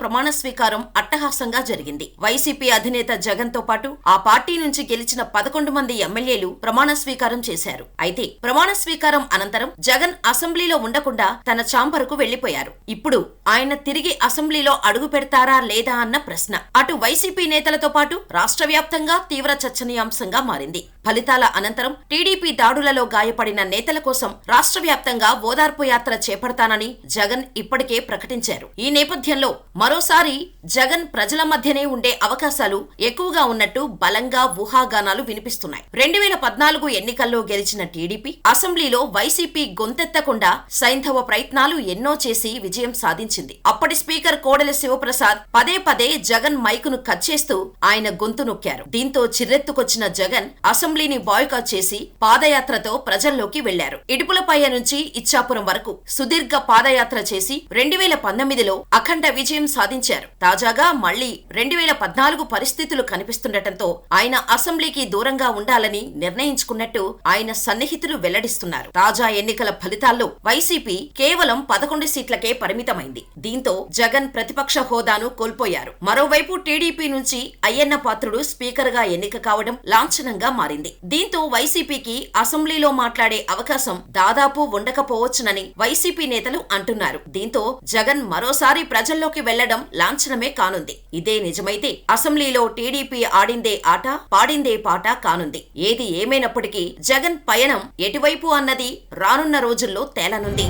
ప్రమాణ స్వీకారం అట్టహాసంగా జరిగింది. వైసీపీ అధినేత జగన్ తో పాటు ఆ పార్టీ నుంచి గెలిచిన 11 మంది ఎమ్మెల్యేలు ప్రమాణ స్వీకారం చేశారు. అయితే ప్రమాణ స్వీకారం అనంతరం జగన్ అసెంబ్లీలో ఉండకుండా తన ఛాంబరుకు వెళ్లిపోయారు. ఇప్పుడు ఆయన తిరిగి అసెంబ్లీలో అడుగు పెడతారా లేదా అన్న ప్రశ్న అటు వైసీపీ నేతలతో పాటు రాష్ట్ర వ్యాప్తంగా తీవ్ర చర్చనీయాంశంగా మారింది. ఫలితాల అనంతరం టీడీపీ దాడులలో గాయపడిన నేతల కోసం రాష్ట్ర వ్యాప్తంగా ఓదార్పు యాత్ర చేపడతానని జగన్ ఇప్పటికే ప్రకటించారు. ఈ నేపథ్యంలో మరోసారి జగన్ ప్రజల మధ్యనే ఉండే అవకాశాలు ఎక్కువగా ఉన్నట్టు బలంగా ఊహాగానాలు వినిపిస్తున్నాయి. 2014 ఎన్నికల్లో గెలిచిన టీడీపీ అసెంబ్లీలో వైసీపీ గొంతెత్తకుండా సైంధవ ప్రయత్నాలు ఎన్నో చేసి విజయం సాధించింది. అప్పటి స్పీకర్ కోడెల శివప్రసాద్ పదే పదే జగన్ మైకును కట్ చేస్తూ ఆయన గొంతు నొక్కారు. దీంతో చిర్రెత్తుకొచ్చిన జగన్ అసెంబ్లీని బాయ్కాట్ చేసి పాదయాత్రతో ప్రజల్లోకి వెళ్లారు. ఇడుపులపయ్య నుంచి ఇచ్చాపురం వరకు సుదీర్ఘ పాదయాత్ర చేసి 2019లో అఖండ విజయం సాధించారు. తాజాగా మళ్లీ 2014 పరిస్థితులు కనిపిస్తుండటంతో ఆయన అసెంబ్లీకి దూరంగా ఉండాలని నిర్ణయించుకున్నట్టు ఆయన సన్నిహితులు వెల్లడిస్తున్నారు. తాజా ఎన్నికల ఫలితాల్లో వైసీపీ కేవలం 11 సీట్లకే పరిమితమైంది. దీంతో జగన్ ప్రతిపక్ష హోదాను కోల్పోయారు. మరోవైపు టీడీపీ నుంచి అయ్యన్న పాత్రుడు స్పీకర్ గా ఎన్నిక కావడం లాంఛనంగా మారింది. దీంతో వైసీపీకి అసెంబ్లీలో మాట్లాడే అవకాశం దాదాపు ఉండకపోవచ్చునని వైసీపీ నేతలు అంటున్నారు. దీంతో జగన్ మరోసారి ప్రజల్లోకి వెళ్లడం లాంఛనమే కానుంది. ఇదే నిజమైతే అసెంబ్లీలో టీడీపీ ఆడిందే ఆట పాడిందే పాట కానుంది. ఏది ఏమైనప్పటికీ జగన్ పయనం ఎటువైపు అన్నది రానున్న రోజుల్లో తేలనుంది.